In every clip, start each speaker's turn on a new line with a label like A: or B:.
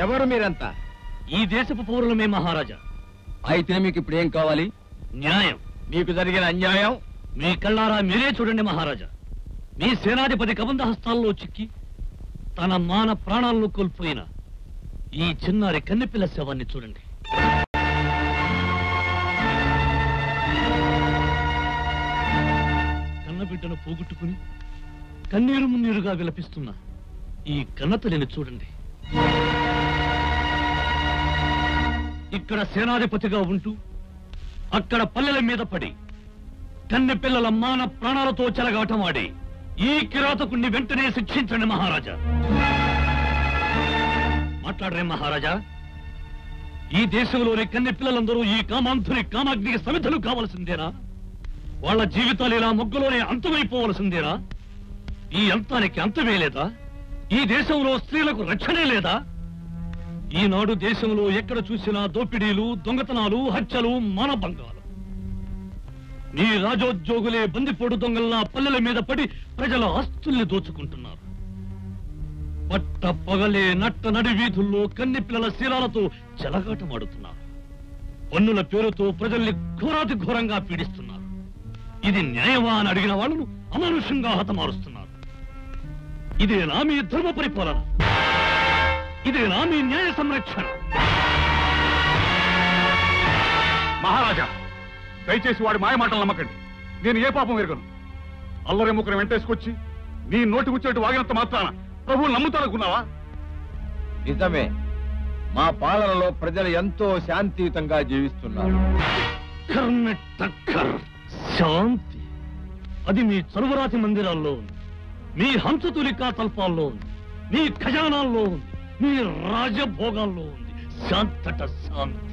A: ఎవరు మీరంతా?
B: ఈ దేశపు పౌరులమే మహారాజా.
A: అయితే మీకు ఇప్పుడు ఏం కావాలి?
B: న్యాయం.
A: మీకు జరిగిన అన్యాయం
B: మీ కళ్ళారా మీరే చూడండి మహారాజా. మీ సేనాధిపతి కబంధ హస్తాల్లో చిక్కి తన మాన ప్రాణాలను కోల్పోయిన ఈ చిన్నారి కన్నెపిల్ల శవాన్ని చూడండి. కన్నబిడ్డను పోగొట్టుకుని కన్నీరు మున్నీరుగా విలపిస్తున్న ఈ కన్నతల్లిని చూడండి. ఇక్కడ సేనాధిపతిగా ఉంటూ అక్కడ పల్లెల మీద పడి కన్నె పిల్లల మాన ప్రాణాలతో చెలగాటమాడి ఈ కిరాతకుణ్ణి వెంటనే శిక్షించండి మహారాజా. మాట్లాడరే మహారాజా. ఈ దేశంలోని కన్నె పిల్లలందరూ ఈ కామాంధుని కామాగ్నికి సమిధులు కావలసిందేనా? వాళ్ళ జీవితాలు ఇలా మొగ్గలోనే అంతమైపోవలసిందేనా? ఈ అంతానికి అంతమే లేదా? ఈ దేశంలో స్త్రీలకు రక్షణే లేదా? ఈనాడు దేశంలో ఎక్కడ చూసినా దోపిడీలు, దొంగతనాలు, హత్యలు, మానభంగాలు. నీ రాజోద్యోగులే బందిపోడు దొంగల్లా పల్లెల మీద పడి ప్రజల ఆస్తుల్ని దోచుకుంటున్నారు. పట్ట పగలే నట్ట నడి వీధుల్లో కన్నె పిల్లల శీలాలతో చెలగాటమాడుతున్నారు. పన్నుల పేరుతో ప్రజల్ని ఘోరాతి ఘోరంగా పీడిస్తున్నారు. ఇది న్యాయమా అని అడిగిన వాళ్ళను అమానుషంగా హతమారుస్తున్నారు. ఇదేనా మీ ధర్మ పరిపాలన? ఇదేనా మీ న్యాయ సంరక్షణ?
C: మహారాజా, దయచేసి వాడి మాయ మాటలు నమ్మకండి. నేను ఏ పాపం ఎరగను. అల్లరి ముక్కను వెంటేసుకొచ్చి నీ నోటి ముచ్చేట్టు వాగినంత మాత్రాన ప్రభువు నమ్ముతానుకున్నావా?
A: నిజమే. మా పాలనలో ప్రజలు ఎంతో శాంతియుతంగా జీవిస్తున్నారు.
B: శాంతి అది మీ చలువరాతి మందిరాల్లో ఉంది, మీ హంసతులికా తల్పాల్లో ఉంది, మీ ఖజానాల్లో ఉంది, మీ రాజభోగాల్లో ఉంది. శాంతట శాంతి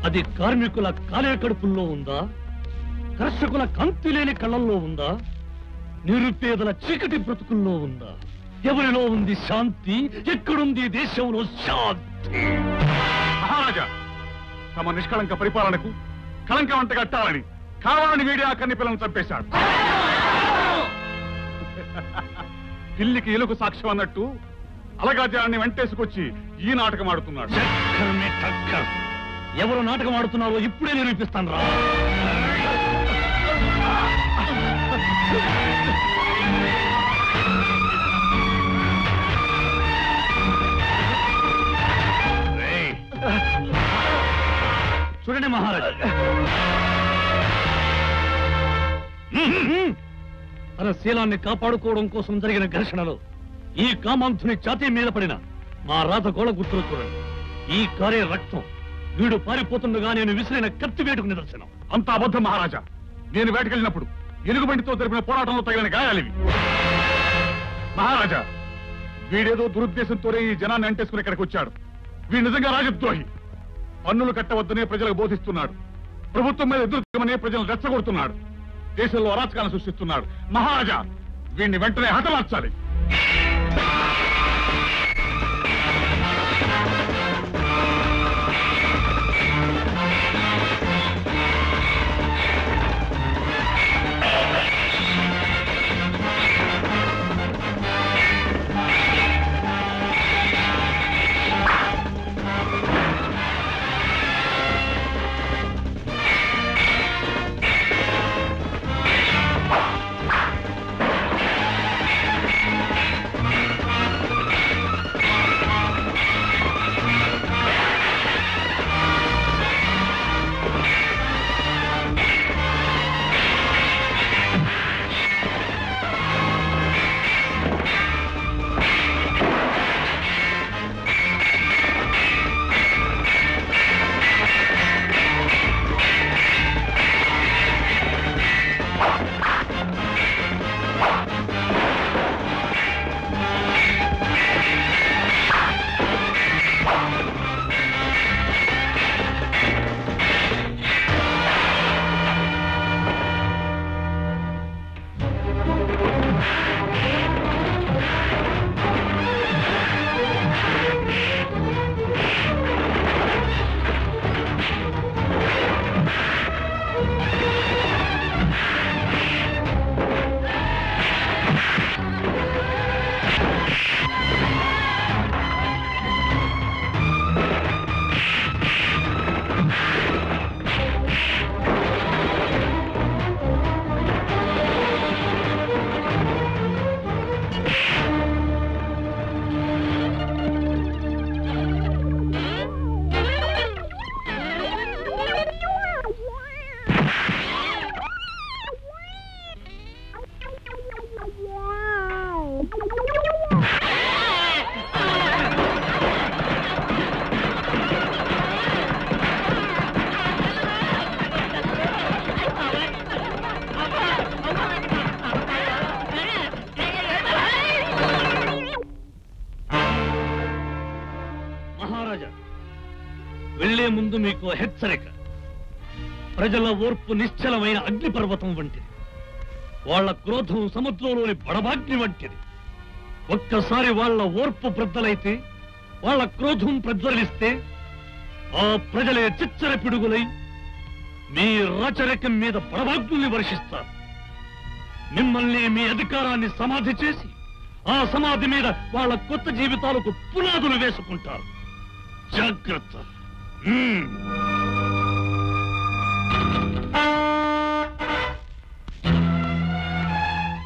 B: అది కార్మికుల కాలే కడుపుల్లో ఉందా? కర్షకుల కాంతి లేని కళ్ళల్లో ఉందా? నిరుపేదల చీకటి బ్రతుకుల్లో ఉందా? ఎవరిలో ఉంది శాంతి? ఎక్కడుంది దేశంలో శాంతి?
C: మహారాజా, తమ నిష్కళంక పరిపాలనకు కళంకం అంట కట్టాలని కావాలని వీడి ఆ కన్ని పిల్లలను చంపేశాడు. పిల్లికి ఎలుగు సాక్ష్యం అన్నట్టు అలగాజాన్ని వెంటేసుకొచ్చి ఈ నాటకం ఆడుతున్నాడు.
B: ఎవరు నాటకం ఆడుతున్నారో ఇప్పుడే నిరూపిస్తాను రా. చూడండి మహారాజా, తన శీలాన్ని కాపాడుకోవడం కోసం జరిగిన ఘర్షణలో ఈ కామాంధుని ఛాతీ మీద పడిన మా రాత గోళ గుర్తులు చూడండి. ఈ కారే రక్తం వీడు పారిపోతుండగా నేను విసిరిన కత్తి వేటుకు నిదర్శనం.
C: అంత అబద్ధం మహారాజా. నేను వేటకెళ్ళినప్పుడు ఎలుగుబంటితో జరిపిన పోరాటంలో తగిన గాయాలివి. మహారాజా, వీడేదో దురుద్దేశంతోనే ఈ జనాన్ని అంటేసుకుని ఇక్కడికి వచ్చాడు. వీడు నిజంగా రాజద్రోహి. పన్నులు కట్టవద్దనే ప్రజలకు బోధిస్తున్నాడు. ప్రభుత్వం మీద ఎదురుమనే ప్రజలను రెచ్చగొడుతున్నాడు. దేశంలో అరాచకాలను సృష్టిస్తున్నాడు. మహారాజా, వీడిని వెంటనే హతమార్చాలి.
B: మహారాజా, వెళ్లే ముందు మీకు హెచ్చరిక. ప్రజల ఓర్పు నిశ్చలమైన అగ్నిపర్వతం వంటిది. వాళ్ల క్రోధం సముద్రంలోని బడబాగ్ని వంటిది. ఒక్కసారి వాళ్ల ఓర్పు ప్రద్దలైతే, వాళ్ల క్రోధం ప్రజ్వలిస్తే, ఆ ప్రజలే చిచ్చర పిడుగులై మీ రాచరికం మీద బడబాగ్నుల్ని వర్షిస్తారు. మిమ్మల్ని మీ అధికారాన్ని సమాధి చేసి, ఆ సమాధి మీద వాళ్ళ కొత్త జీవితాలకు పునాదులు వేసుకుంటారు. జాగ్రత్త.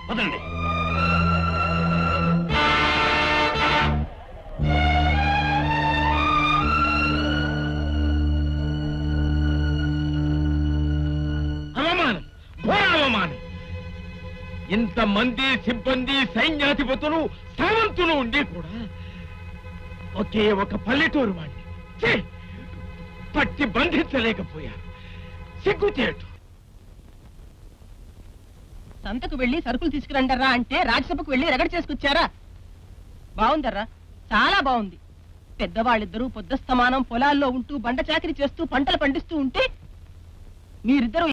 B: పదండి.
A: అవమానం, ఘోర అవమానం. ఇంతమంది సిబ్బంది, సైన్యాధిపతులు, సామంతులు ఉండి కూడా ఒకే ఒక పల్లెటూరు వాణ్ణి పట్టి బంధించలేకపోయారు. సిగ్గుచేటు.
D: సంతకు వెళ్లి సరుకులు తీసుకురండర్రా అంటే రాజ్యసభకు వెళ్లి రగడ చేసుకొచ్చారా? బాగుందర్రా, చాలా బాగుంది. పెద్దవాళ్ళిద్దరూ పొద్దస్తమానం పొలాల్లో ఉంటూ బండ చాకిరీ చేస్తూ పంటలు పండిస్తూ ఉంటే మీరిద్దరూ